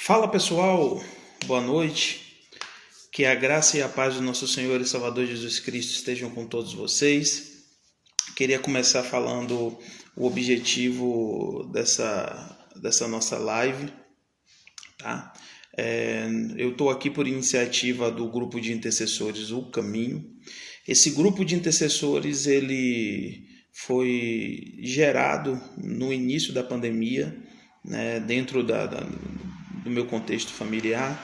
Fala pessoal, boa noite. Que a graça e a paz do nosso Senhor e Salvador Jesus Cristo estejam com todos vocês. Queria começar falando o objetivo dessa nossa live, tá? Eu estou aqui por iniciativa do grupo de intercessores O Caminho. Esse grupo de intercessores ele foi gerado no início da pandemia, né, dentro do meu contexto familiar,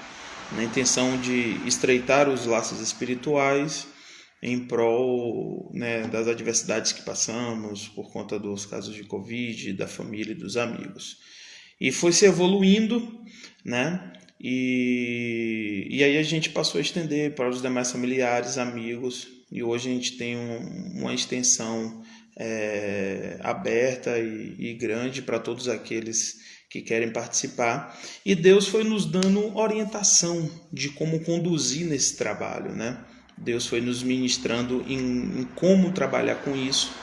na intenção de estreitar os laços espirituais em prol, né, das adversidades que passamos por conta dos casos de Covid, da família e dos amigos. E foi se evoluindo, né? E aí a gente passou a estender para os demais familiares, amigos, e hoje a gente tem uma extensão aberta e grande para todos aqueles que querem participar. E Deus foi nos dando orientação de como conduzir nesse trabalho, né? Deus foi nos ministrando em como trabalhar com isso.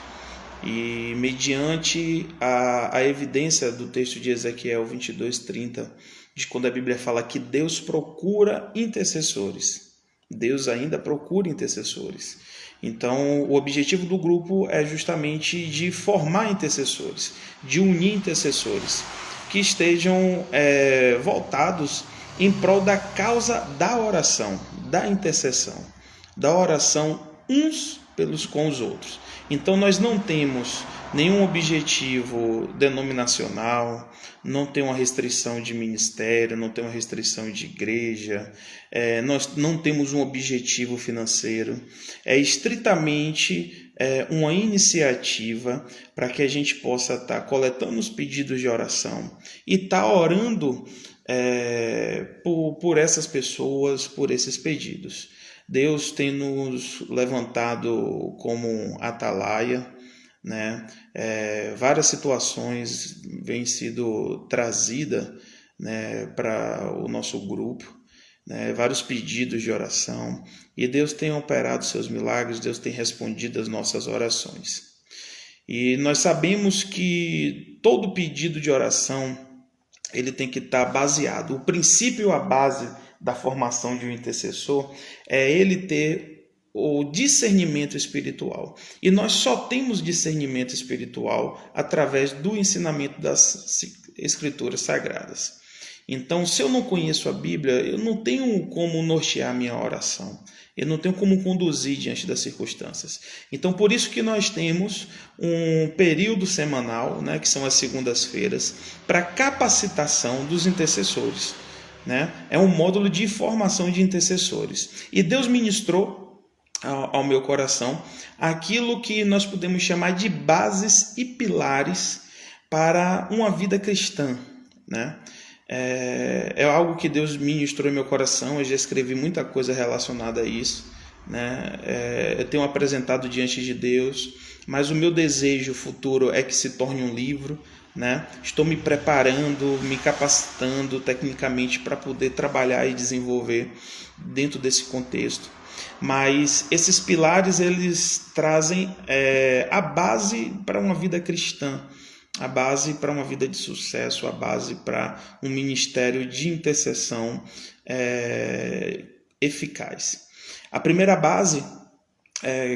E mediante a evidência do texto de Ezequiel 22:30, de quando a Bíblia fala que Deus procura intercessores. Deus ainda procura intercessores. Então, o objetivo do grupo é justamente de formar intercessores, de unir intercessores que estejam voltados em prol da causa da oração, da intercessão, da oração uns pelos com os outros. Então nós não temos nenhum objetivo denominacional, não tem uma restrição de ministério, não tem uma restrição de igreja, nós não temos um objetivo financeiro, é estritamente uma iniciativa para que a gente possa estar coletando os pedidos de oração e estar orando por essas pessoas, por esses pedidos. Deus tem nos levantado como atalaia, né? Várias situações vêm sido trazidas, né, para o nosso grupo, né? Vários pedidos de oração, e Deus tem operado seus milagres, Deus tem respondido as nossas orações. E nós sabemos que todo pedido de oração ele tem que estar baseado, o princípio, a base da formação de um intercessor é ele ter o discernimento espiritual. E nós só temos discernimento espiritual através do ensinamento das Escrituras Sagradas. Então, se eu não conheço a Bíblia, eu não tenho como nortear a minha oração. Eu não tenho como conduzir diante das circunstâncias. Então, por isso que nós temos um período semanal, né, que são as segundas-feiras, para capacitação dos intercessores. Né? É um módulo de formação de intercessores. E Deus ministrou ao meu coração aquilo que nós podemos chamar de bases e pilares para uma vida cristã. Né? É algo que Deus ministrou em meu coração. Eu já escrevi muita coisa relacionada a isso, né? Eu tenho apresentado diante de Deus, mas o meu desejo futuro é que se torne um livro, né? Estou me preparando, me capacitando tecnicamente para poder trabalhar e desenvolver dentro desse contexto. Mas esses pilares eles trazem a base para uma vida cristã, a base para uma vida de sucesso, a base para um ministério de intercessão eficaz. A primeira base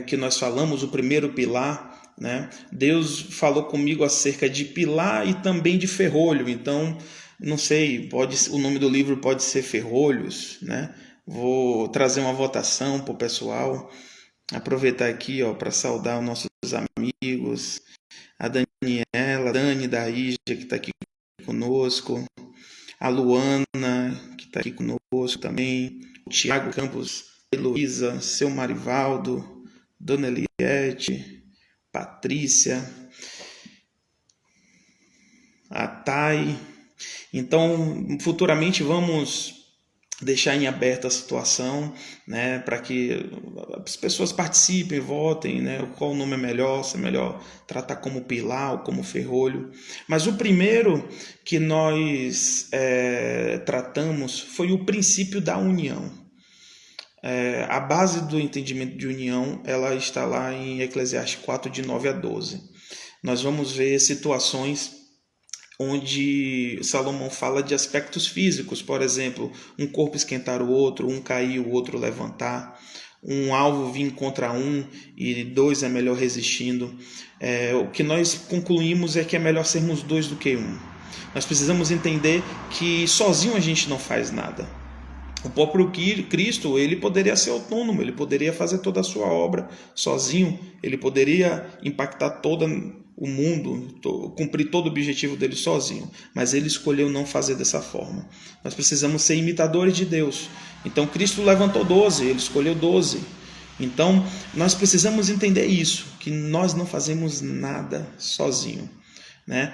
que nós falamos, o primeiro pilar, né? Deus falou comigo acerca de pilar e também de ferrolho. Então, não sei, o nome do livro pode ser Ferrolhos, né? Vou trazer uma votação para o pessoal. Aproveitar aqui para saudar os nossos amigos, a Daniela, a Dani da Ija, que está aqui conosco, a Luana, que está aqui conosco também, o Tiago Campos, a Heloísa, seu Marivaldo, Dona Eliette, Patrícia, a Thay. Então, futuramente vamos deixar em aberto a situação, né, para que as pessoas participem, votem, né, qual o nome é melhor, se é melhor tratar como pilar ou como ferrolho. Mas o primeiro que nós tratamos foi o princípio da união. A base do entendimento de união ela está lá em Eclesiastes 4, de 9 a 12. Nós vamos ver situações onde Salomão fala de aspectos físicos, por exemplo, um corpo esquentar o outro, um cair, o outro levantar, um alvo vir contra um e dois é melhor resistindo. O que nós concluímos é que é melhor sermos dois do que um. Nós precisamos entender que sozinho a gente não faz nada. O próprio Cristo, ele poderia ser autônomo, ele poderia fazer toda a sua obra sozinho, ele poderia impactar todo o mundo, cumprir todo o objetivo dele sozinho, mas ele escolheu não fazer dessa forma. Nós precisamos ser imitadores de Deus. Então Cristo levantou 12, ele escolheu 12. Então nós precisamos entender isso, que nós não fazemos nada sozinho. Né?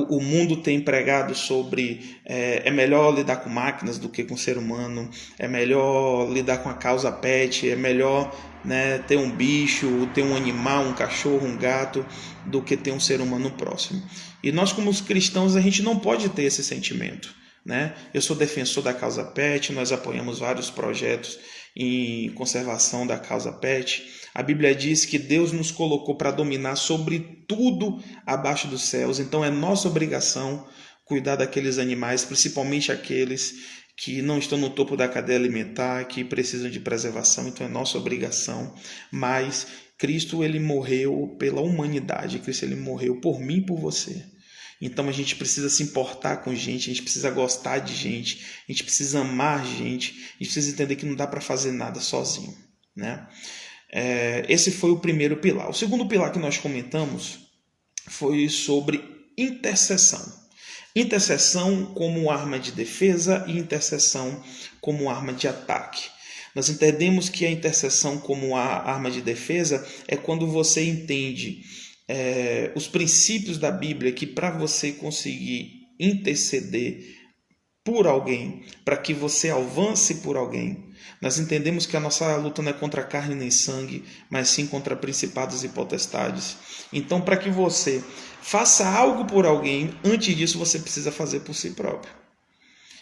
O mundo tem pregado sobre é melhor lidar com máquinas do que com ser humano, é melhor lidar com a causa pet, é melhor, né, ter um bicho, ter um animal, um cachorro, um gato, do que ter um ser humano próximo. E nós, como os cristãos, a gente não pode ter esse sentimento. Né? Eu sou defensor da causa pet, nós apoiamos vários projetos em conservação da causa pet. A Bíblia diz que Deus nos colocou para dominar sobre tudo abaixo dos céus, então é nossa obrigação cuidar daqueles animais, principalmente aqueles que não estão no topo da cadeia alimentar, que precisam de preservação, então é nossa obrigação. Mas Cristo, ele morreu pela humanidade, Cristo, ele morreu por mim e por você. Então a gente precisa se importar com gente, a gente precisa gostar de gente, a gente precisa amar gente, a gente precisa entender que não dá para fazer nada sozinho. Né? Esse foi o primeiro pilar. O segundo pilar que nós comentamos foi sobre intercessão. Intercessão como arma de defesa e intercessão como arma de ataque. Nós entendemos que a intercessão como a arma de defesa é quando você entende os princípios da Bíblia, que para você conseguir interceder por alguém, para que você avance por alguém, nós entendemos que a nossa luta não é contra carne nem sangue, mas sim contra principados e potestades. Então, para que você faça algo por alguém, antes disso você precisa fazer por si próprio.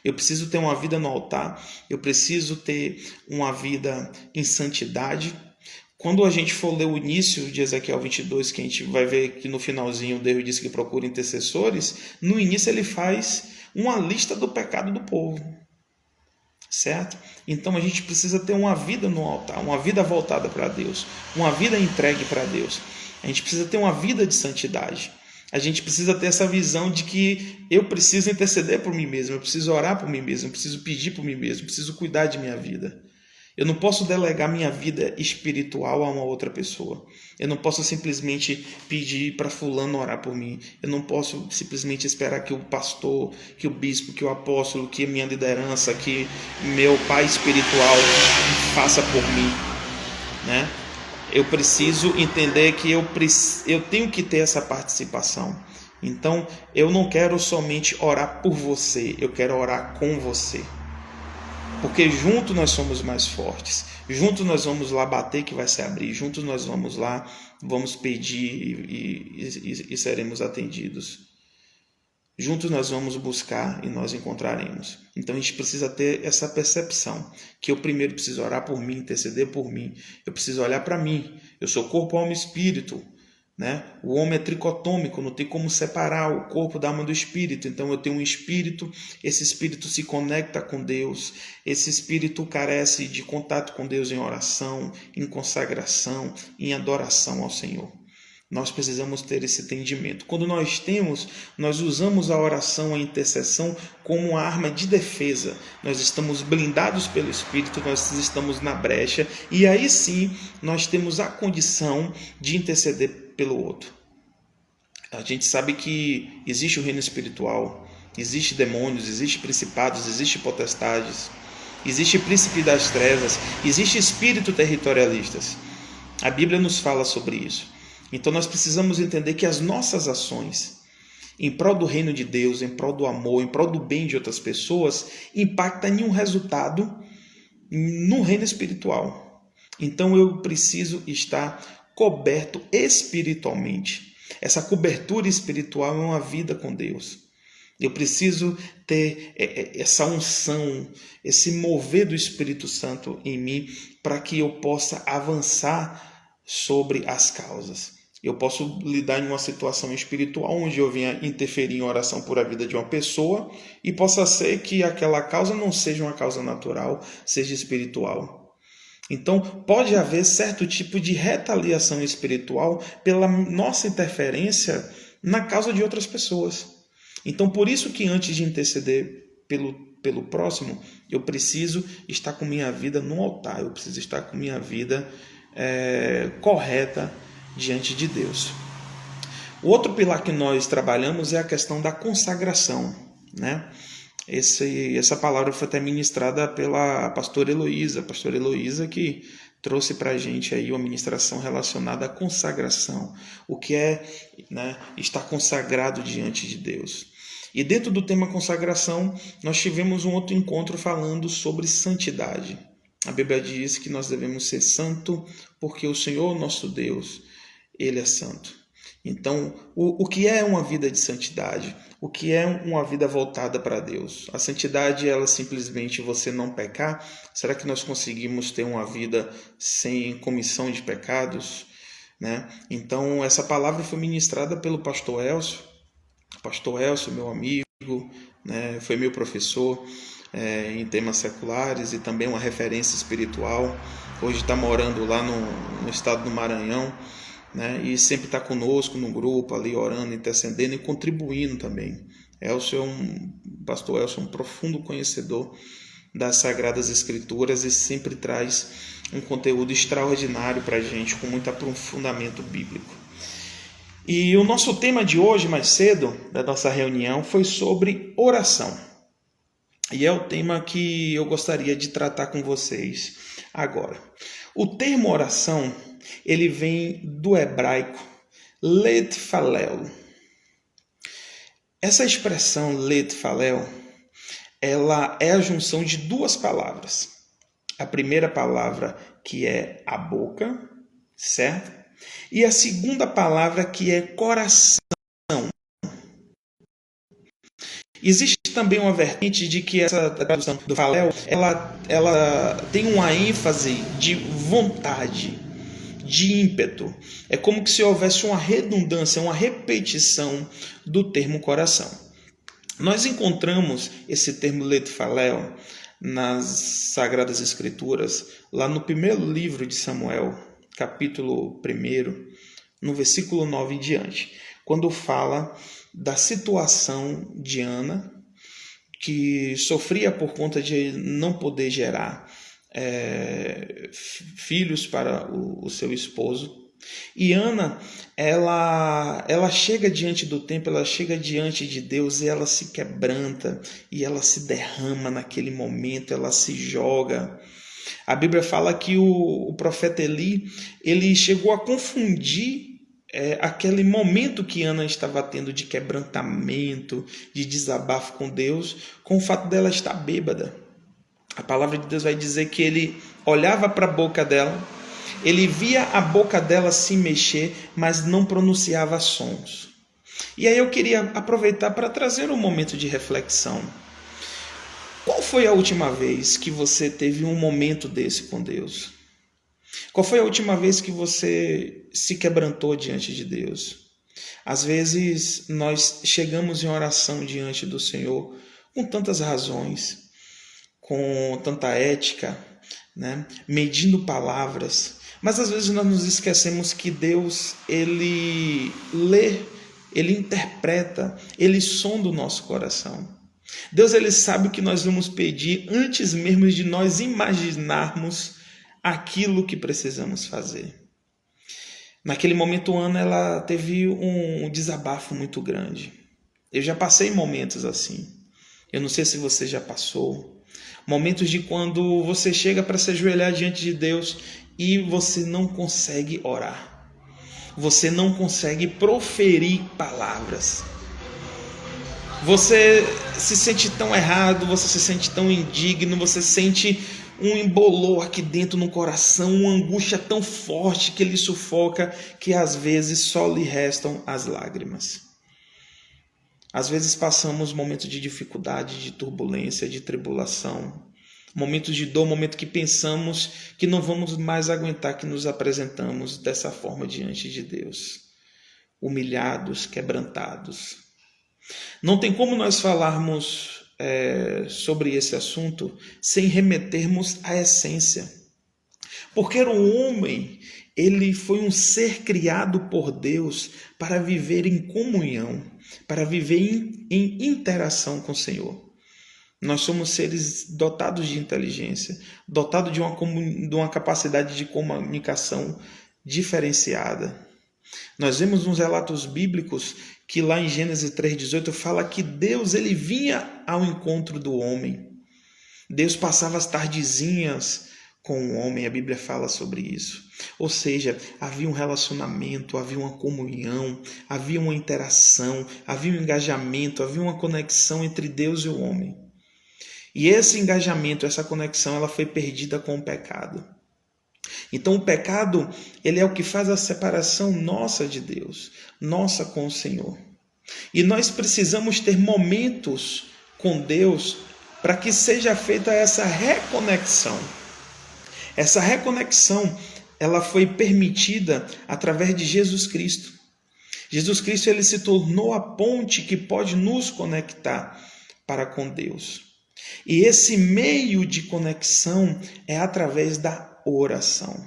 Eu preciso ter uma vida no altar, eu preciso ter uma vida em santidade. Quando a gente for ler o início de Ezequiel 22, que a gente vai ver que no finalzinho Deus diz que procura intercessores, no início ele faz uma lista do pecado do povo, certo? Então a gente precisa ter uma vida no altar, uma vida voltada para Deus, uma vida entregue para Deus. A gente precisa ter uma vida de santidade. A gente precisa ter essa visão de que eu preciso interceder por mim mesmo, eu preciso orar por mim mesmo, eu preciso pedir por mim mesmo, eu preciso cuidar de minha vida. Eu não posso delegar minha vida espiritual a uma outra pessoa. Eu não posso simplesmente pedir para fulano orar por mim. Eu não posso simplesmente esperar que o pastor, que o bispo, que o apóstolo, que a minha liderança, que meu pai espiritual faça por mim. Né? Eu preciso entender que eu tenho que ter essa participação. Então, eu não quero somente orar por você, eu quero orar com você. Porque juntos nós somos mais fortes. Juntos nós vamos lá bater que vai se abrir. Juntos nós vamos lá, vamos pedir e seremos atendidos. Juntos nós vamos buscar e nós encontraremos. Então a gente precisa ter essa percepção. Que eu primeiro preciso orar por mim, interceder por mim. Eu preciso olhar para mim. Eu sou corpo, alma e espírito. Né? O homem é tricotômico, não tem como separar o corpo da alma do espírito. Então eu tenho um espírito, esse espírito se conecta com Deus, esse espírito carece de contato com Deus em oração, em consagração, em adoração ao Senhor. Nós precisamos ter esse entendimento. Quando nós temos, nós usamos a oração, a intercessão como uma arma de defesa. Nós estamos blindados pelo Espírito, nós estamos na brecha e aí sim nós temos a condição de interceder pelo outro. A gente sabe que existe o reino espiritual, existe demônios, existe principados, existe potestades, existe príncipe das trevas, existe espírito territorialistas. A Bíblia nos fala sobre isso. Então nós precisamos entender que as nossas ações em prol do reino de Deus, em prol do amor, em prol do bem de outras pessoas, impactam em um resultado no reino espiritual. Então eu preciso estar coberto espiritualmente. Essa cobertura espiritual é uma vida com Deus. Eu preciso ter essa unção, esse mover do Espírito Santo em mim para que eu possa avançar sobre as causas. Eu posso lidar em uma situação espiritual onde eu venha interferir em oração por a vida de uma pessoa e possa ser que aquela causa não seja uma causa natural, seja espiritual. Então, pode haver certo tipo de retaliação espiritual pela nossa interferência na causa de outras pessoas. Então, por isso que antes de interceder pelo próximo, eu preciso estar com minha vida no altar, eu preciso estar com minha vida correta diante de Deus. O outro pilar que nós trabalhamos é a questão da consagração, né? Essa palavra foi até ministrada pela pastora Heloísa que trouxe para a gente aí uma ministração relacionada à consagração, o que é, né, estar consagrado diante de Deus. E dentro do tema consagração, nós tivemos um outro encontro falando sobre santidade. A Bíblia diz que nós devemos ser santo porque o Senhor nosso Deus, Ele é santo. Então, o que é uma vida de santidade? O que é uma vida voltada para Deus? A santidade, ela simplesmente você não pecar? Será que nós conseguimos ter uma vida sem comissão de pecados? Né? Então, essa palavra foi ministrada pelo pastor Elcio. Pastor Elcio, meu amigo, né? Foi meu professor em temas seculares e também uma referência espiritual. Hoje está morando lá no estado do Maranhão. Né? E sempre está conosco no grupo ali, orando, intercedendo e contribuindo também. Pastor Elcio é um profundo conhecedor das Sagradas Escrituras e sempre traz um conteúdo extraordinário para a gente, com muito aprofundamento bíblico. E o nosso tema de hoje, mais cedo, da nossa reunião, foi sobre oração. E é o tema que eu gostaria de tratar com vocês agora. O termo oração, ele vem do hebraico letfalel. Essa expressão letfalel, ela é a junção de duas palavras. A primeira palavra que é a boca, certo? E a segunda palavra que é coração. Existe também uma vertente de que essa tradução do falel, ela tem uma ênfase de vontade, de ímpeto. É como que se houvesse uma redundância, uma repetição do termo coração. Nós encontramos esse termo letfalel nas Sagradas Escrituras, lá no primeiro livro de Samuel, capítulo 1, no versículo 9 em diante, quando fala da situação de Ana, que sofria por conta de não poder gerar filhos para o seu esposo. E Ana, ela chega diante do templo, ela chega diante de Deus e ela se quebranta, e ela se derrama naquele momento, ela se joga. A Bíblia fala que o profeta Eli, ele chegou a confundir aquele momento que Ana estava tendo de quebrantamento, de desabafo com Deus, com o fato dela estar bêbada. A palavra de Deus vai dizer que ele olhava para a boca dela, ele via a boca dela se mexer, mas não pronunciava sons. E aí eu queria aproveitar para trazer um momento de reflexão. Qual foi a última vez que você teve um momento desse com Deus? Qual foi a última vez que você se quebrantou diante de Deus? Às vezes nós chegamos em oração diante do Senhor com tantas razões, com tanta ética, né? Medindo palavras, mas às vezes nós nos esquecemos que Deus, Ele lê, Ele interpreta, Ele sonda o nosso coração. Deus, Ele sabe o que nós vamos pedir antes mesmo de nós imaginarmos aquilo que precisamos fazer. Naquele momento, Ana, ela teve um desabafo muito grande. Eu já passei momentos assim. Eu não sei se você já passou. Momentos de quando você chega para se ajoelhar diante de Deus e você não consegue orar. Você não consegue proferir palavras. Você se sente tão errado, você se sente tão indigno, você sente um embolor aqui dentro no coração, uma angústia tão forte que lhe sufoca, que às vezes só lhe restam as lágrimas. Às vezes passamos momentos de dificuldade, de turbulência, de tribulação, momentos de dor, momentos que pensamos que não vamos mais aguentar, que nos apresentamos dessa forma diante de Deus. humilhados, quebrantados. Não tem como nós falarmos sobre esse assunto sem remetermos à essência. Porque o homem, ele foi um ser criado por Deus para viver em comunhão, para viver em interação com o Senhor. Nós somos seres dotados de inteligência, dotados de uma capacidade de comunicação diferenciada. Nós vemos nos relatos bíblicos que lá em Gênesis 3,18 fala que Deus ele vinha ao encontro do homem. Deus passava as tardezinhas com o homem, a Bíblia fala sobre isso. Ou seja, havia um relacionamento, havia uma comunhão, havia uma interação, havia um engajamento, havia uma conexão entre Deus e o homem. E esse engajamento, essa conexão, ela foi perdida com o pecado. Então o pecado, ele é o que faz a separação nossa de Deus, nossa com o Senhor. E nós precisamos ter momentos com Deus para que seja feita essa reconexão. Essa reconexão, ela foi permitida através de Jesus Cristo. Jesus Cristo, ele se tornou a ponte que pode nos conectar para com Deus. E esse meio de conexão é através da oração.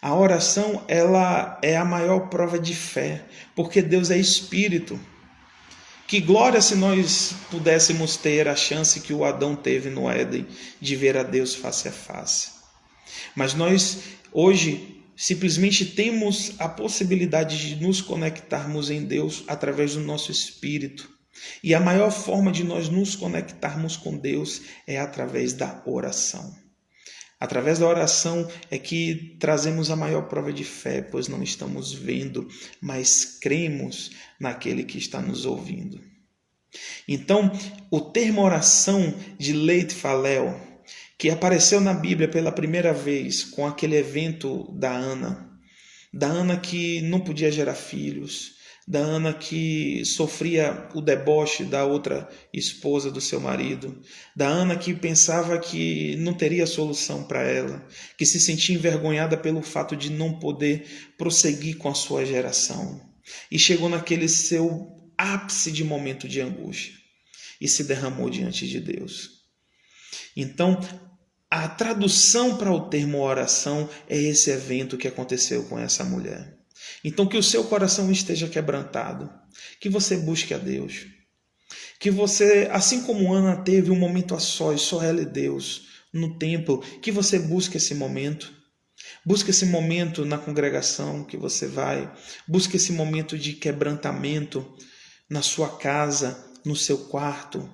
A oração, ela é a maior prova de fé, porque Deus é Espírito. Que glória se nós pudéssemos ter a chance que o Adão teve no Éden de ver a Deus face a face. Mas nós hoje simplesmente temos a possibilidade de nos conectarmos em Deus através do nosso Espírito. E a maior forma de nós nos conectarmos com Deus é através da oração. Através da oração é que trazemos a maior prova de fé, pois não estamos vendo, mas cremos naquele que está nos ouvindo. Então, o termo oração de Leit Falel, que apareceu na Bíblia pela primeira vez com aquele evento da Ana que não podia gerar filhos, da Ana que sofria o deboche da outra esposa do seu marido, da Ana que pensava que não teria solução para ela, que se sentia envergonhada pelo fato de não poder prosseguir com a sua geração. E chegou naquele seu ápice de momento de angústia e se derramou diante de Deus. Então, a tradução para o termo oração é esse evento que aconteceu com essa mulher. Então, que o seu coração esteja quebrantado, que você busque a Deus, que você, assim como Ana teve um momento a sós, só ela e Deus, no templo, que você busque esse momento na congregação que você vai, busque esse momento de quebrantamento na sua casa, no seu quarto,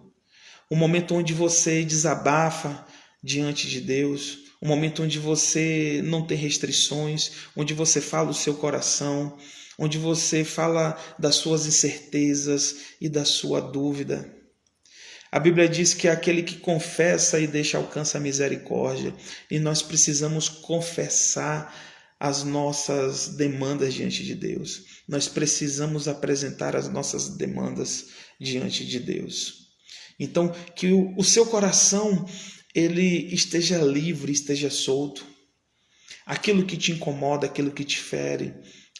um momento onde você desabafa diante de Deus, um momento onde você não tem restrições, onde você fala o seu coração, onde você fala das suas incertezas e da sua dúvida. A Bíblia diz que aquele que confessa e deixa alcança a misericórdia, e nós precisamos confessar as nossas demandas diante de Deus. Nós precisamos apresentar as nossas demandas diante de Deus. Então, que o seu coração ele esteja livre, esteja solto. Aquilo que te incomoda, aquilo que te fere,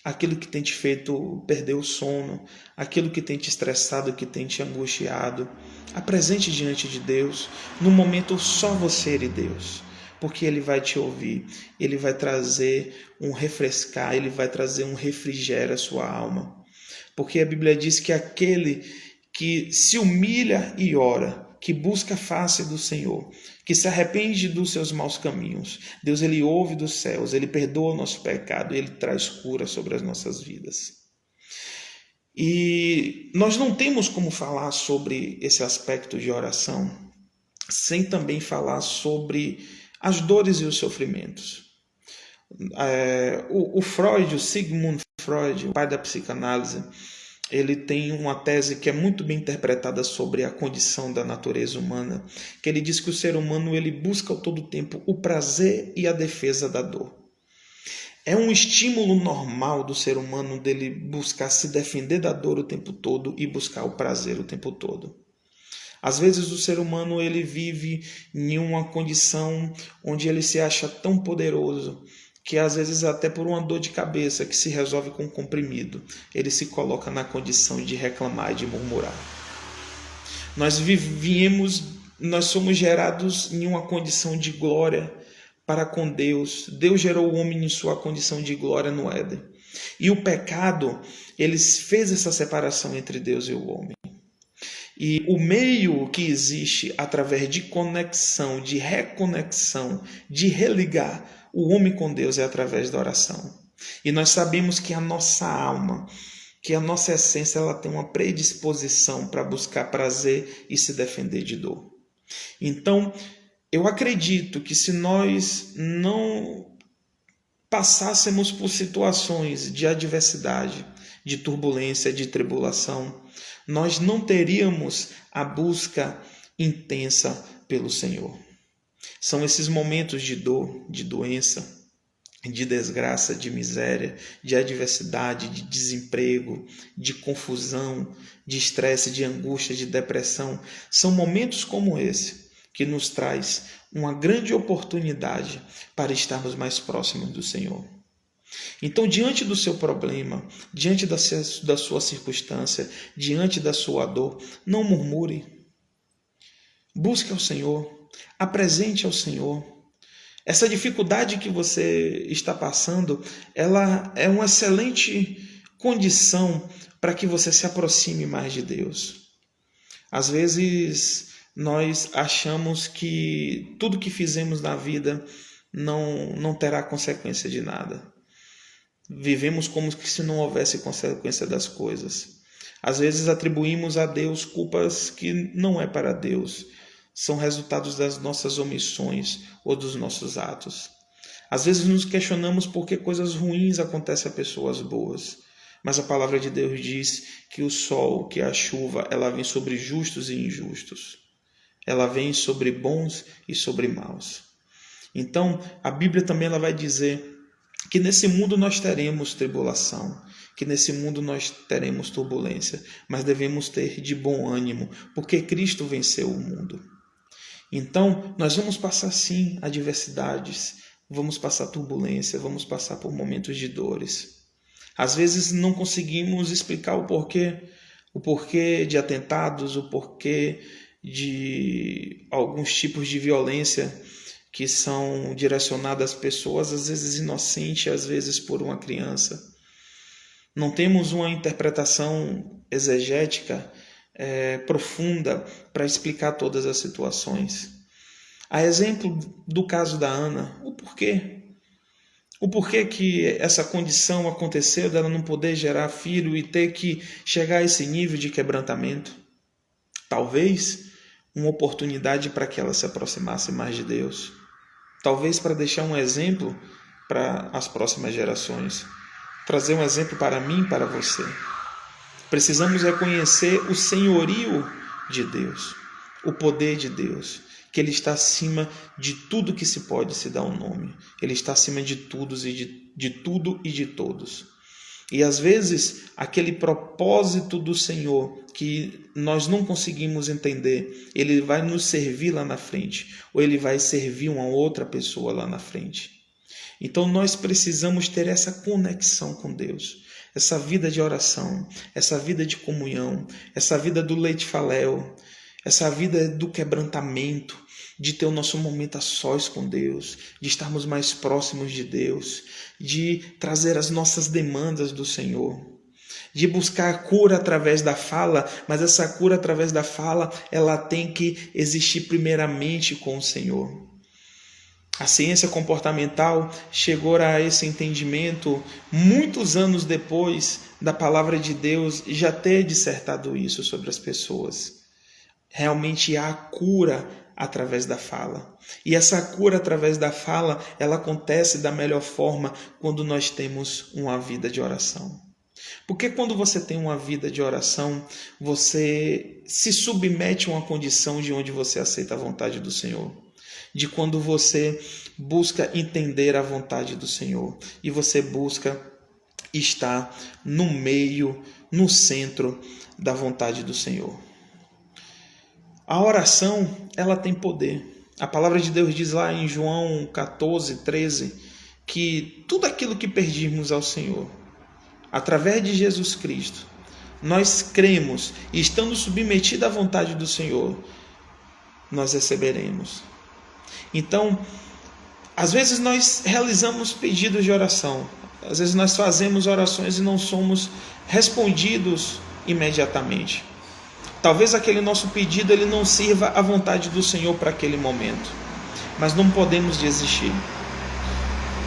aquilo que tem te feito perder o sono, aquilo que tem te estressado, que tem te angustiado, apresente diante de Deus, num momento só você e Deus, porque Ele vai te ouvir, Ele vai trazer um refrescar, Ele vai trazer um refrigério à sua alma, porque a Bíblia diz que aquele que se humilha e ora, que busca a face do Senhor, que se arrepende dos seus maus caminhos, Deus ele ouve dos céus, Ele perdoa o nosso pecado, Ele traz cura sobre as nossas vidas. E nós não temos como falar sobre esse aspecto de oração sem também falar sobre as dores e os sofrimentos. O Freud, o Sigmund Freud, o pai da psicanálise, ele tem uma tese que é muito bem interpretada sobre a condição da natureza humana, que ele diz que o ser humano ele busca a todo tempo o prazer e a defesa da dor. É um estímulo normal do ser humano dele buscar se defender da dor o tempo todo e buscar o prazer o tempo todo. Às vezes o ser humano ele vive em uma condição onde ele se acha tão poderoso, que às vezes até por uma dor de cabeça que se resolve com um comprimido, ele se coloca na condição de reclamar e de murmurar. Nós somos gerados em uma condição de glória para com Deus. Deus gerou o homem em sua condição de glória no Éden. E o pecado, ele fez essa separação entre Deus e o homem. E o meio que existe através de conexão, de reconexão, de religar o homem com Deus é através da oração. E nós sabemos que a nossa alma, que a nossa essência, ela tem uma predisposição para buscar prazer e se defender de dor. Então, eu acredito que se nós não passássemos por situações de adversidade, de turbulência, de tribulação, nós não teríamos a busca intensa pelo Senhor. São esses momentos de dor, de doença, de desgraça, de miséria, de adversidade, de desemprego, de confusão, de estresse, de angústia, de depressão. São momentos como esse que nos traz uma grande oportunidade para estarmos mais próximos do Senhor. Então, diante do seu problema, diante da sua circunstância, diante da sua dor, não murmure. Busque ao Senhor, apresente ao Senhor. Essa dificuldade que você está passando, ela é uma excelente condição para que você se aproxime mais de Deus. Às vezes, nós achamos que tudo que fizemos na vida não terá consequência de nada. Vivemos como se não houvesse consequência das coisas. Às vezes atribuímos a Deus culpas que não é para Deus. São resultados das nossas omissões ou dos nossos atos. Às vezes nos questionamos por que coisas ruins acontecem a pessoas boas. Mas a palavra de Deus diz que o sol, que a chuva, ela vem sobre justos e injustos. Ela vem sobre bons e sobre maus. Então, a Bíblia também ela vai dizer que nesse mundo nós teremos tribulação, que nesse mundo nós teremos turbulência, mas devemos ter de bom ânimo, porque Cristo venceu o mundo. Então, nós vamos passar sim adversidades, vamos passar turbulência, vamos passar por momentos de dores. Às vezes não conseguimos explicar o porquê de atentados, o porquê de alguns tipos de violência que são direcionadas às pessoas, às vezes inocente, às vezes por uma criança. Não temos uma interpretação exegética profunda para explicar todas as situações. A exemplo do caso da Ana, o porquê que essa condição aconteceu dela não poder gerar filho e ter que chegar a esse nível de quebrantamento. Talvez uma oportunidade para que ela se aproximasse mais de Deus. Talvez para deixar um exemplo para as próximas gerações. Trazer um exemplo para mim e para você. Precisamos reconhecer o senhorio de Deus, o poder de Deus, que Ele está acima de tudo que se pode se dar um nome. Ele está acima de tudo e de todos. E às vezes, aquele propósito do Senhor que nós não conseguimos entender, Ele vai nos servir lá na frente, ou Ele vai servir uma outra pessoa lá na frente. Então nós precisamos ter essa conexão com Deus, essa vida de oração, essa vida de comunhão, essa vida do leite-faléu, essa vida do quebrantamento, de ter o nosso momento a sós com Deus, de estarmos mais próximos de Deus, de trazer as nossas demandas do Senhor, de buscar cura através da fala, mas essa cura através da fala, ela tem que existir primeiramente com o Senhor. A ciência comportamental chegou a esse entendimento muitos anos depois da palavra de Deus já ter dissertado isso sobre as pessoas. Realmente há cura através da fala. E essa cura através da fala, ela acontece da melhor forma quando nós temos uma vida de oração. Porque quando você tem uma vida de oração, você se submete a uma condição de onde você aceita a vontade do Senhor. De quando você busca entender a vontade do Senhor e você busca estar no meio, no centro da vontade do Senhor. A oração, ela tem poder. A palavra de Deus diz lá em João 14, 13, que tudo aquilo que pedimos ao Senhor, através de Jesus Cristo, nós cremos e estando submetidos à vontade do Senhor, nós receberemos. Então, às vezes nós realizamos pedidos de oração, às vezes nós fazemos orações e não somos respondidos imediatamente. Talvez aquele nosso pedido ele não sirva à vontade do Senhor para aquele momento, mas não podemos desistir.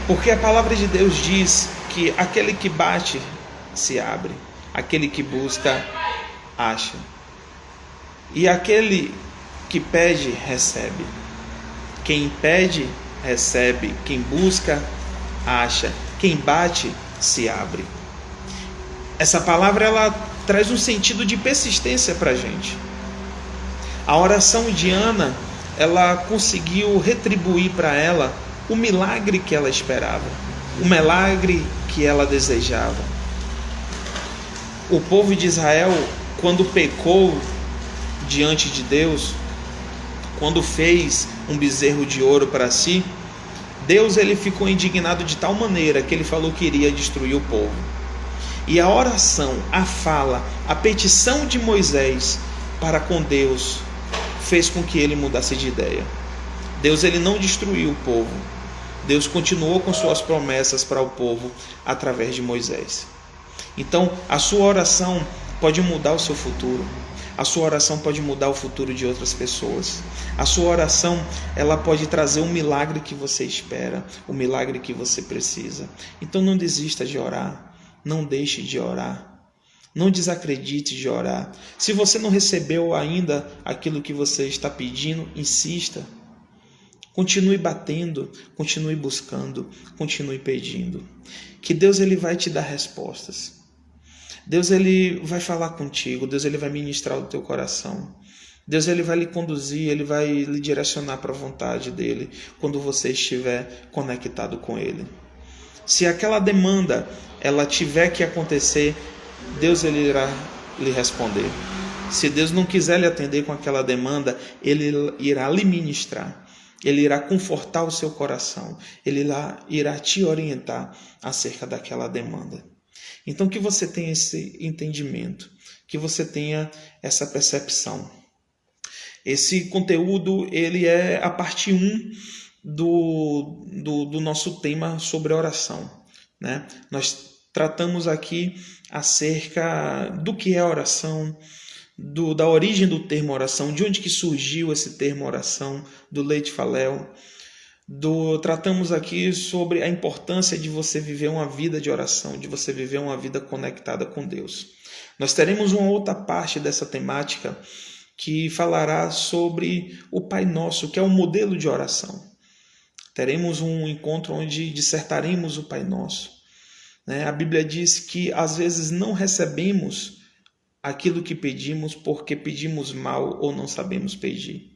Porque a palavra de Deus diz que aquele que bate se abre, aquele que busca acha, e aquele que pede recebe. Quem pede recebe, quem busca acha, quem bate se abre. Essa palavra ela traz um sentido de persistência para a gente. A oração de Ana, ela conseguiu retribuir para ela o milagre que ela esperava, o milagre que ela desejava. O povo de Israel, quando pecou diante de Deus, quando fez um bezerro de ouro para si, Deus ele ficou indignado de tal maneira que ele falou que iria destruir o povo. E a oração, a fala, a petição de Moisés para com Deus fez com que ele mudasse de ideia. Deus ele não destruiu o povo. Deus continuou com suas promessas para o povo através de Moisés. Então, a sua oração pode mudar o seu futuro. A sua oração pode mudar o futuro de outras pessoas. A sua oração, ela pode trazer o milagre que você espera, o milagre que você precisa. Então não desista de orar, não deixe de orar, não desacredite de orar. Se você não recebeu ainda aquilo que você está pedindo, insista. Continue batendo, continue buscando, continue pedindo. Que Deus ele vai te dar respostas. Deus ele vai falar contigo, Deus ele vai ministrar o teu coração. Deus ele vai lhe conduzir, ele vai lhe direcionar para a vontade dele quando você estiver conectado com ele. Se aquela demanda ela tiver que acontecer, Deus ele irá lhe responder. Se Deus não quiser lhe atender com aquela demanda, ele irá lhe ministrar. Ele irá confortar o seu coração. Ele irá te orientar acerca daquela demanda. Então que você tenha esse entendimento, que você tenha essa percepção. Esse conteúdo ele é a parte 1 do nosso tema sobre oração, né? Nós tratamos aqui acerca do que é oração, da origem do termo oração, de onde que surgiu esse termo oração, do Leite Faléu. Tratamos aqui sobre a importância de você viver uma vida de oração, de você viver uma vida conectada com Deus. Nós teremos uma outra parte dessa temática que falará sobre o Pai Nosso, que é o modelo de oração. Teremos um encontro onde dissertaremos o Pai Nosso. A Bíblia diz que às vezes não recebemos aquilo que pedimos porque pedimos mal ou não sabemos pedir.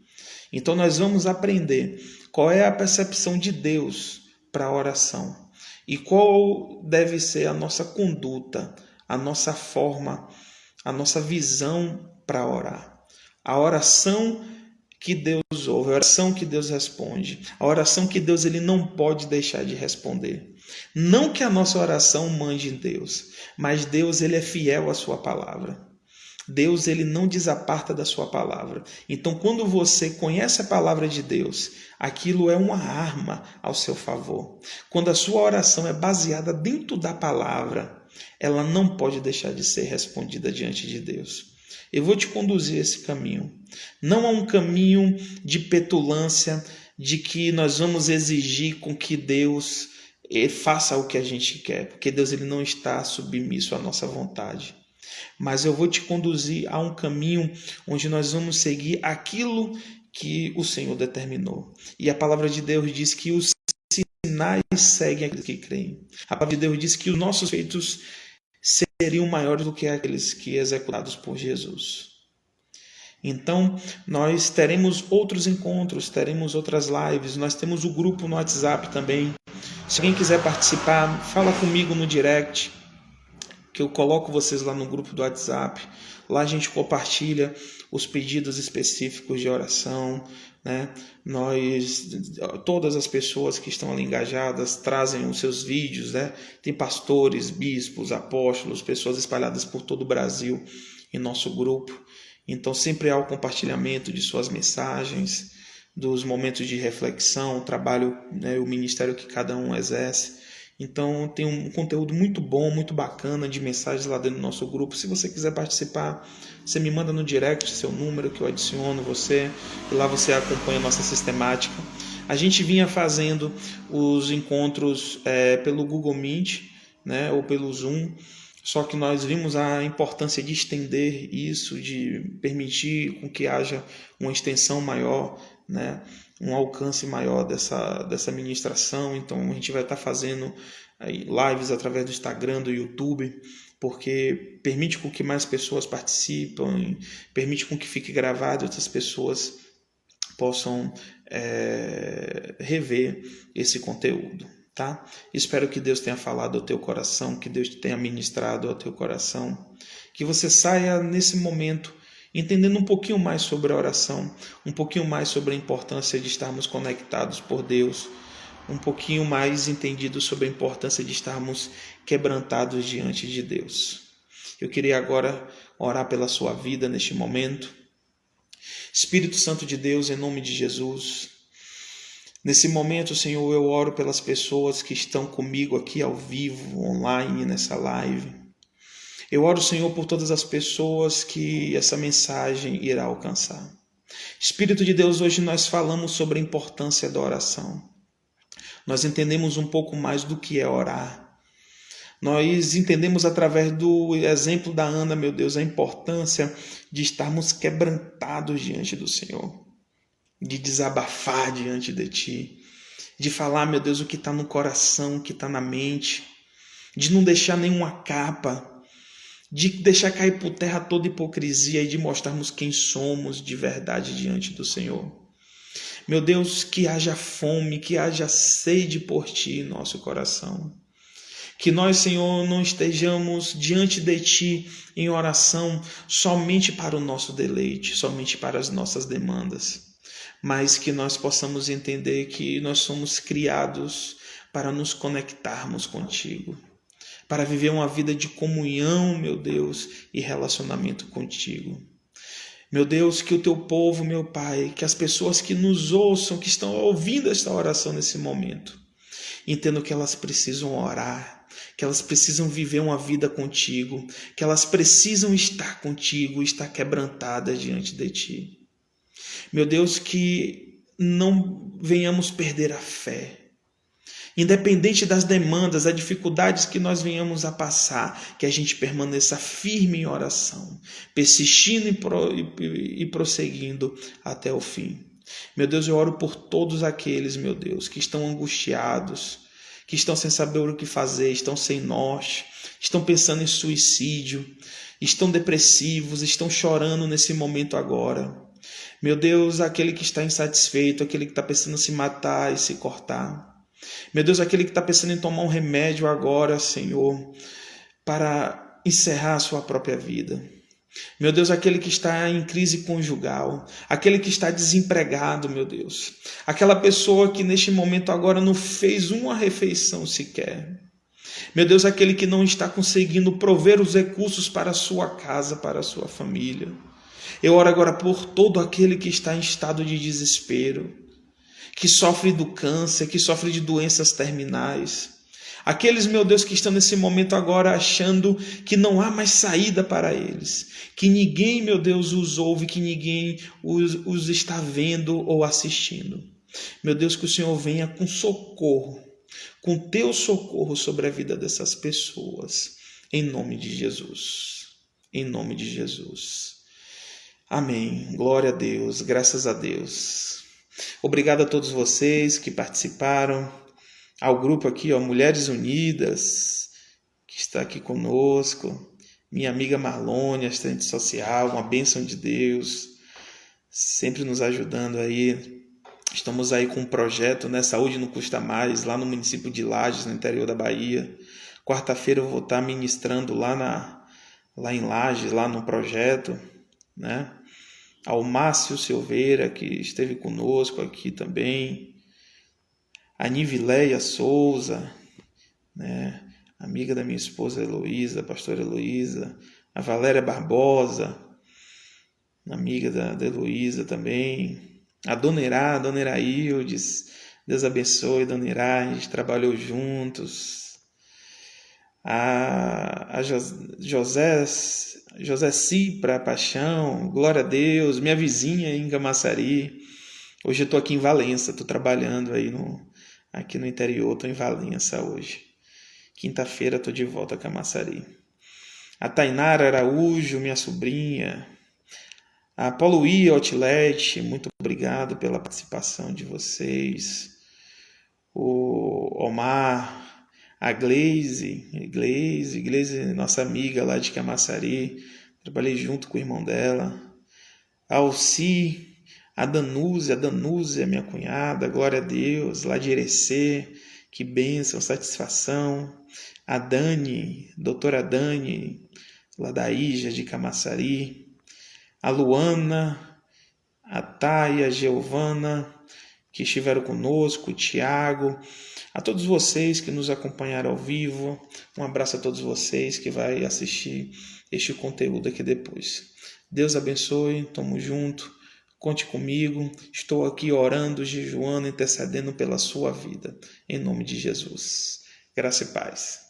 Então nós vamos aprender qual é a percepção de Deus para a oração e qual deve ser a nossa conduta, a nossa forma, a nossa visão para orar. A oração que Deus ouve, a oração que Deus responde, a oração que Deus ele não pode deixar de responder. Não que a nossa oração mande em Deus, mas Deus ele é fiel à sua palavra. Deus ele não desaparta da sua palavra. Então, quando você conhece a palavra de Deus, aquilo é uma arma ao seu favor. Quando a sua oração é baseada dentro da palavra, ela não pode deixar de ser respondida diante de Deus. Eu vou te conduzir esse caminho. Não é um caminho de petulância, de que nós vamos exigir com que Deus faça o que a gente quer, porque Deus ele não está submisso à nossa vontade. Mas eu vou te conduzir a um caminho onde nós vamos seguir aquilo que o Senhor determinou. E a palavra de Deus diz que os sinais seguem aqueles que creem. A palavra de Deus diz que os nossos feitos seriam maiores do que aqueles que executados por Jesus. Então, nós teremos outros encontros, teremos outras lives, nós temos o grupo no WhatsApp também. Se alguém quiser participar, fala comigo no direct, que eu coloco vocês lá no grupo do WhatsApp. Lá a gente compartilha os pedidos específicos de oração, né? Todas as pessoas que estão ali engajadas trazem os seus vídeos, né? Tem pastores, bispos, apóstolos, pessoas espalhadas por todo o Brasil em nosso grupo. Então sempre há o compartilhamento de suas mensagens, dos momentos de reflexão, o trabalho, né, o ministério que cada um exerce. Então tem um conteúdo muito bom, muito bacana de mensagens lá dentro do nosso grupo. Se você quiser participar, você me manda no direct seu número que eu adiciono você, e lá você acompanha a nossa sistemática. A gente vinha fazendo os encontros pelo Google Meet, né, ou pelo Zoom, só que nós vimos a importância de estender isso, de permitir com que haja uma extensão maior, né, um alcance maior dessa ministração. Então a gente vai estar fazendo aí lives através do Instagram, do YouTube, porque permite com que mais pessoas participem, permite com que fique gravado e outras pessoas possam rever esse conteúdo. Tá? Espero que Deus tenha falado ao teu coração, que Deus tenha ministrado ao teu coração, que você saia nesse momento entendendo um pouquinho mais sobre a oração, um pouquinho mais sobre a importância de estarmos conectados por Deus, um pouquinho mais entendido sobre a importância de estarmos quebrantados diante de Deus. Eu queria agora orar pela sua vida neste momento. Espírito Santo de Deus, em nome de Jesus, nesse momento, Senhor, eu oro pelas pessoas que estão comigo aqui ao vivo, online, nessa live. Eu oro, Senhor, por todas as pessoas que essa mensagem irá alcançar. Espírito de Deus, hoje nós falamos sobre a importância da oração. Nós entendemos um pouco mais do que é orar. Nós entendemos através do exemplo da Ana, meu Deus, a importância de estarmos quebrantados diante do Senhor, de desabafar diante de Ti, de falar, meu Deus, o que está no coração, o que está na mente, de não deixar nenhuma capa, de deixar cair por terra toda hipocrisia e de mostrarmos quem somos de verdade diante do Senhor. Meu Deus, que haja fome, que haja sede por Ti em nosso coração. Que nós, Senhor, não estejamos diante de Ti em oração somente para o nosso deleite, somente para as nossas demandas, mas que nós possamos entender que nós somos criados para nos conectarmos contigo, para viver uma vida de comunhão, meu Deus, e relacionamento contigo. Meu Deus, que o Teu povo, meu Pai, que as pessoas que nos ouçam, que estão ouvindo esta oração nesse momento, entendam que elas precisam orar, que elas precisam viver uma vida contigo, que elas precisam estar contigo, estar quebrantadas diante de Ti. Meu Deus, que não venhamos perder a fé. Independente das demandas, das dificuldades que nós venhamos a passar, que a gente permaneça firme em oração, persistindo e prosseguindo até o fim. Meu Deus, eu oro por todos aqueles, meu Deus, que estão angustiados, que estão sem saber o que fazer, estão sem norte, estão pensando em suicídio, estão depressivos, estão chorando nesse momento agora. Meu Deus, aquele que está insatisfeito, aquele que está pensando em se matar e se cortar. Meu Deus, aquele que está pensando em tomar um remédio agora, Senhor, para encerrar a sua própria vida. Meu Deus, aquele que está em crise conjugal, aquele que está desempregado, meu Deus. Aquela pessoa que neste momento agora não fez uma refeição sequer. Meu Deus, aquele que não está conseguindo prover os recursos para a sua casa, para a sua família. Eu oro agora por todo aquele que está em estado de desespero, que sofre do câncer, que sofre de doenças terminais. Aqueles, meu Deus, que estão nesse momento agora achando que não há mais saída para eles, que ninguém, meu Deus, os ouve, que ninguém os está vendo ou assistindo. Meu Deus, que o Senhor venha com socorro, com teu socorro sobre a vida dessas pessoas, em nome de Jesus. Em nome de Jesus. Amém. Glória a Deus, graças a Deus. Obrigado a todos vocês que participaram, ao grupo aqui, ó, Mulheres Unidas, que está aqui conosco, minha amiga Marlone, assistente social, uma bênção de Deus, sempre nos ajudando aí. Estamos aí com um projeto, né, Saúde Não Custa Mais, lá no município de Lages, no interior da Bahia. Quarta-feira eu vou estar ministrando lá lá em Lages, lá no projeto, né? Ao Márcio Silveira, que esteve conosco aqui também, a Nivileia Souza, né? Amiga da minha esposa Heloísa, a pastora Heloísa, a Valéria Barbosa, amiga da Heloísa também, a Dona Iraildes, Deus abençoe, Dona Ira, a gente trabalhou juntos, a José Cipra Paixão, glória a Deus, minha vizinha em Camaçari. Hoje eu estou aqui em Valença, estou trabalhando aí aqui no interior, estou em Valença hoje. Quinta-feira estou de volta a Camaçari. A Tainara Araújo, minha sobrinha. A Poluí Outlet, muito obrigado pela participação de vocês. O Omar, a Glaze, nossa amiga lá de Camaçari, trabalhei junto com o irmão dela. A Alci, a Danúzia, minha cunhada, glória a Deus, lá de Irecê, que bênção, satisfação. A Dani, doutora Dani, lá da Ija de Camaçari. A Luana, a Thaia, a Giovana, que estiveram conosco, o Tiago, a todos vocês que nos acompanharam ao vivo, um abraço a todos vocês que vai assistir este conteúdo aqui depois. Deus abençoe, tamo junto, conte comigo, estou aqui orando, jejuando, intercedendo pela sua vida, em nome de Jesus. Graça e paz.